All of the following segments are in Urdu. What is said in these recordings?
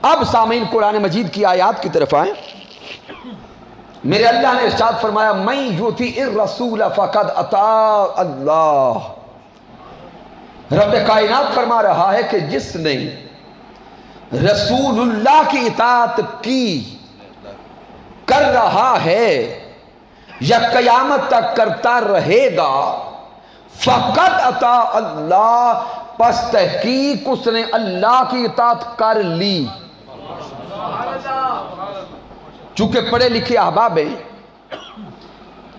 اب سامعین قرآن مجید کی آیات کی طرف آئیں. میرے اللہ نے ارشاد فرمایا من یطیع الرسول فقد اطاع اللہ. رب کائنات فرما رہا ہے کہ جس نے رسول اللہ کی اطاعت کی کر رہا ہے یا قیامت تک کرتا رہے گا فقط اطاع اللہ، پس تحقیق اس نے اللہ کی اطاعت کر لی. چونکہ پڑھے لکھے احباب ہیں،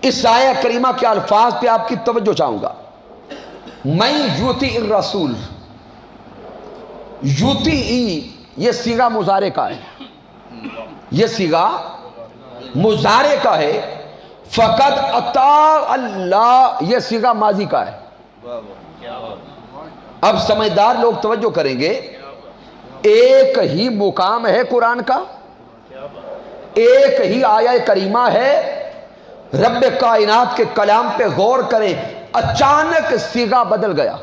اس آیہ کریمہ کے الفاظ پہ آپ کی توجہ چاہوں گا. من یطیع الرسول، یطیع یہ صیغہ مضارع کا ہے، یہ صیغہ مضارع کا ہے. فقط اطاع اللہ یہ صیغہ ماضی کا ہے. اب سمجھدار لوگ توجہ کریں گے، ایک ہی مقام ہے قرآن کا، ایک ہی آیہ کریمہ ہے. رب کائنات کے کلام پہ غور کریں، اچانک صیغہ بدل گیا.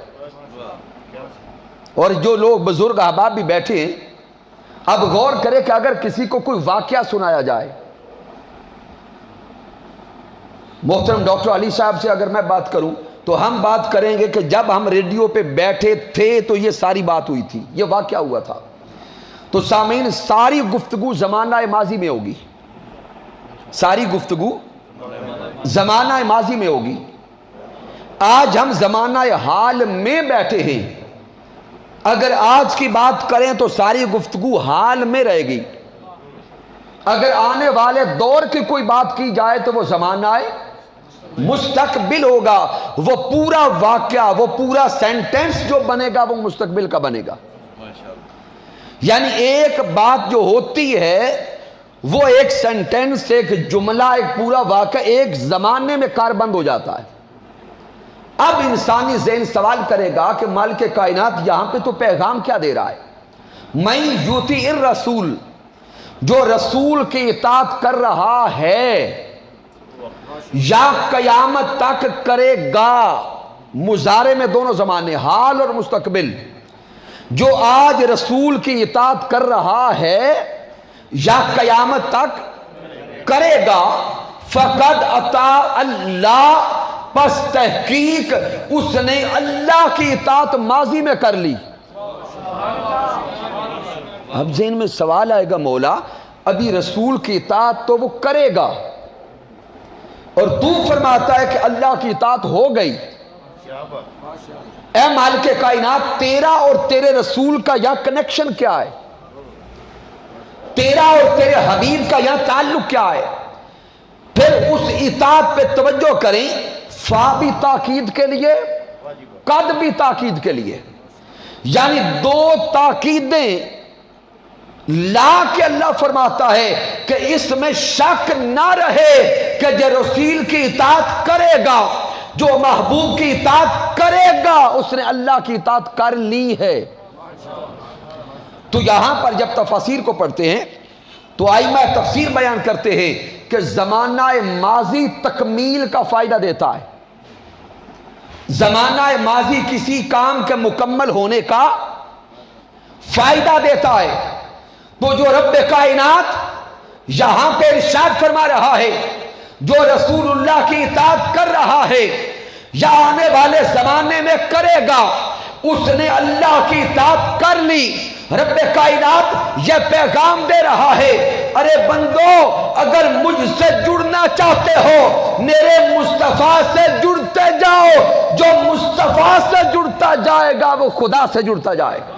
اور جو لوگ بزرگ احباب بھی بیٹھے ہیں، اب غور کریں کہ اگر کسی کو کوئی واقعہ سنایا جائے، محترم ڈاکٹر علی صاحب سے اگر میں بات کروں تو ہم بات کریں گے کہ جب ہم ریڈیو پہ بیٹھے تھے تو یہ ساری بات ہوئی تھی، یہ واقعہ ہوا تھا. تو سامعین ساری گفتگو زمانہ ماضی میں ہوگی، ساری گفتگو زمانہ ماضی میں ہوگی. آج ہم زمانہ حال میں بیٹھے ہیں، اگر آج کی بات کریں تو ساری گفتگو حال میں رہے گی. اگر آنے والے دور کی کوئی بات کی جائے تو وہ زمانہ مستقبل ہوگا. وہ پورا واقعہ، وہ پورا سینٹنس جو بنے گا وہ مستقبل کا بنے گا. یعنی ایک بات جو ہوتی ہے وہ ایک سینٹنس، ایک جملہ، ایک پورا واقعہ ایک زمانے میں کاربند ہو جاتا ہے. اب انسانی ذہن سوال کرے گا کہ مالک کائنات یہاں پہ تو پیغام کیا دے رہا ہے؟ من یطیع الرسول، جو رسول کی اطاعت کر رہا ہے یا قیامت تک کرے گا. مضارع میں دونوں زمانے، حال اور مستقبل. جو آج رسول کی اطاعت کر رہا ہے یا قیامت تک کرے گا فقد اطاع اللہ، پس تحقیق اس نے اللہ کی اطاعت ماضی میں کر لی. اب ذہن میں سوال آئے گا، مولا ابھی رسول کی اطاعت تو وہ کرے گا اور تو فرماتا ہے کہ اللہ کی اطاعت ہو گئی. اے مالک کائنات، تیرا اور تیرے رسول کا یہاں کنیکشن کیا ہے؟ تیرا اور تیرے حبیب کا یہاں تعلق کیا ہے؟ پھر اس اطاعت پہ توجہ کریں، فا بھی تاکید کے لیے، قد بھی تاکید کے لیے. یعنی دو تاکیدیں لا کے اللہ فرماتا ہے کہ اس میں شک نہ رہے کہ جو رسول کی اطاعت کرے گا، جو محبوب کی اطاعت کرے گا، اس نے اللہ کی اطاعت کر لی ہے. تو یہاں پر جب تفاسیر کو پڑھتے ہیں تو ائمہ تفسیر بیان کرتے ہیں کہ زمانہ ماضی تکمیل کا فائدہ دیتا ہے. زمانہ ماضی کسی کام کے مکمل ہونے کا فائدہ دیتا ہے. تو جو رب کائنات یہاں پہ ارشاد فرما رہا ہے، جو رسول اللہ کی اطاعت کر رہا ہے یا آنے والے زمانے میں کرے گا، اس نے اللہ کی اطاعت کر لی. رب کائنات یہ پیغام دے رہا ہے، ارے بندو اگر مجھ سے جڑنا چاہتے ہو میرے مصطفیٰ سے جڑتے جاؤ. جو مصطفیٰ سے جڑتا جائے گا وہ خدا سے جڑتا جائے گا.